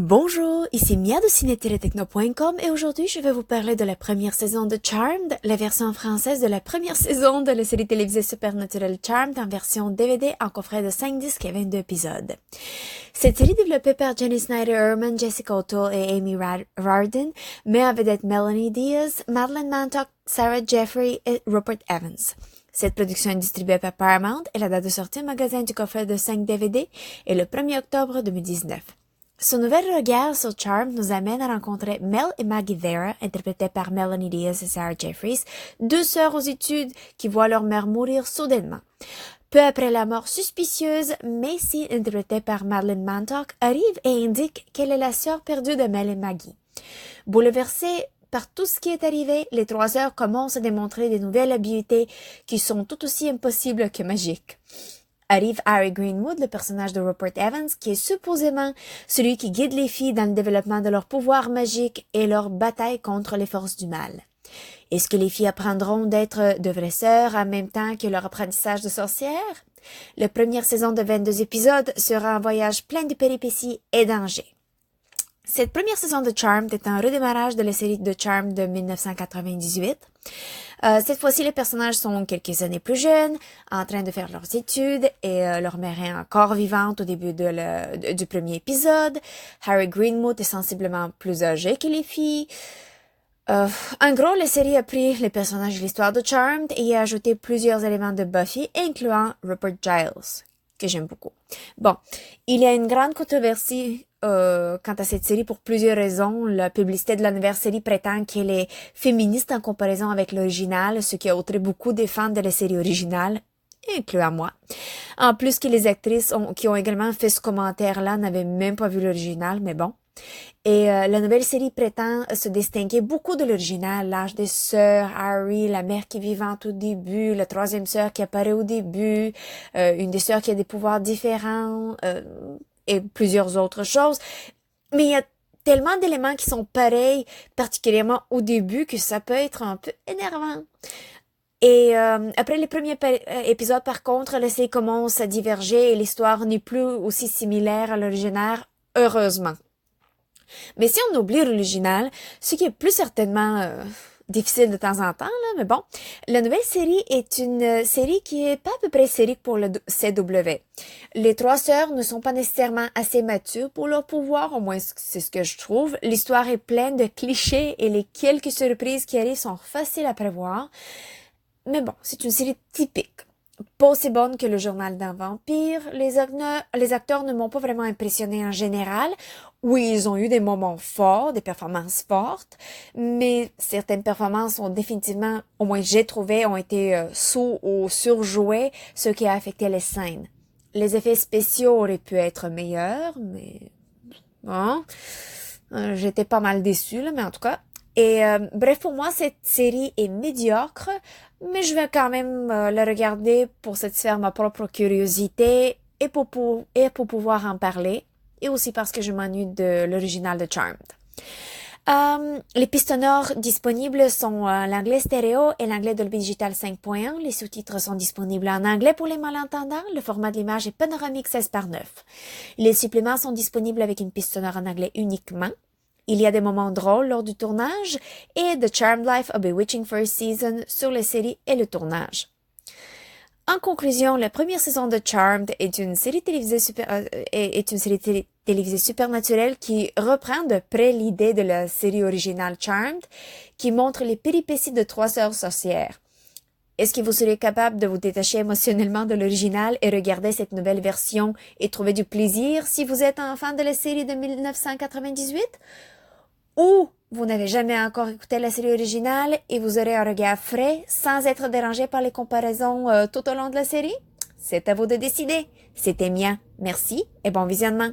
Bonjour, ici Mia de ciné-techno.com et aujourd'hui je vais vous parler de la première saison de Charmed, la version française de la première saison de la série télévisée Supernatural Charmed en version DVD en coffret de 5 disques et 22 épisodes. Cette série développée par Jenny Snyder-Urman, Jessica O'Toole et Amy Rarden met en vedette Melanie Diaz, Madeleine Mantock, Sarah Jeffrey et Rupert Evans. Cette production est distribuée par Paramount et la date de sortie au magasin du coffret de 5 DVD est le 1er octobre 2019. Son nouvel regard sur Charmed nous amène à rencontrer Mel et Maggie Vera, interprétées par Melanie Diaz et Sarah Jeffries, deux sœurs aux études qui voient leur mère mourir soudainement. Peu après la mort suspicieuse, Macy, interprétée par Madeleine Mantock, arrive et indique qu'elle est la sœur perdue de Mel et Maggie. Bouleversées par tout ce qui est arrivé, les trois sœurs commencent à démontrer des nouvelles habiletés qui sont tout aussi impossibles que magiques. Arrive Harry Greenwood, le personnage de Rupert Evans, qui est supposément celui qui guide les filles dans le développement de leur pouvoir magique et leur bataille contre les forces du mal. Est-ce que les filles apprendront d'être de vraies sœurs en même temps que leur apprentissage de sorcières? La première saison de 22 épisodes sera un voyage plein de péripéties et dangers. Cette première saison de Charmed est un redémarrage de la série de Charmed de 1998. Cette fois-ci, les personnages sont quelques années plus jeunes, en train de faire leurs études, et leur mère est encore vivante au début du premier épisode. Harry Greenwood est sensiblement plus âgé que les filles. En gros, la série a pris les personnages de l'histoire de Charmed et a ajouté plusieurs éléments de Buffy, incluant Rupert Giles, que j'aime beaucoup. Bon, il y a une grande controversie quant à cette série pour plusieurs raisons. La publicité de la nouvelle série prétend qu'elle est féministe en comparaison avec l'original, ce qui a outré beaucoup des fans de la série originale, incluant moi. En plus que les actrices qui ont également fait ce commentaire-là n'avaient même pas vu l'original, mais bon. Et la nouvelle série prétend se distinguer beaucoup de l'original, l'âge des sœurs, Harry, la mère qui est vivante au début, la troisième sœur qui apparaît au début, une des sœurs qui a des pouvoirs différents, et plusieurs autres choses. Mais il y a tellement d'éléments qui sont pareils, particulièrement au début, que ça peut être un peu énervant. Et après les premiers épisodes, par contre, la série commence à diverger et l'histoire n'est plus aussi similaire à l'original, heureusement. Mais si on oublie l'original, ce qui est plus certainement difficile de temps en temps, là, mais bon, la nouvelle série est une série qui est pas à peu près sérique pour le CW. Les trois sœurs ne sont pas nécessairement assez matures pour leur pouvoir, au moins c'est ce que je trouve. L'histoire est pleine de clichés et les quelques surprises qui arrivent sont faciles à prévoir. Mais bon, c'est une série typique. Pas aussi bonne que le journal d'un vampire, les acteurs ne m'ont pas vraiment impressionné en général. Oui, ils ont eu des moments forts, des performances fortes, mais certaines performances ont définitivement, au moins j'ai trouvé, ont été sous ou surjouées, ce qui a affecté les scènes. Les effets spéciaux auraient pu être meilleurs, mais bon, j'étais pas mal déçue, là, mais en tout cas. Et bref, pour moi, cette série est médiocre, mais je vais quand même la regarder pour satisfaire ma propre curiosité et pour pouvoir en parler, et aussi parce que je m'ennuie de l'original de Charmed. Les pistes sonores disponibles sont l'anglais stéréo et l'anglais Dolby Digital 5.1. Les sous-titres sont disponibles en anglais pour les malentendants. Le format de l'image est panoramique 16:9. Les suppléments sont disponibles avec une piste sonore en anglais uniquement. Il y a des moments drôles lors du tournage et The Charmed Life of Bewitching First Season sur les séries et le tournage. En conclusion, la première saison de Charmed est une série télévisée supernaturelle qui reprend de près l'idée de la série originale Charmed, qui montre les péripéties de trois sœurs sorcières. Est-ce que vous serez capable de vous détacher émotionnellement de l'original et regarder cette nouvelle version et trouver du plaisir si vous êtes un fan de la série de 1998? Ou vous n'avez jamais encore écouté la série originale et vous aurez un regard frais sans être dérangé par les comparaisons tout au long de la série? C'est à vous de décider. C'était Mia. Merci et bon visionnement.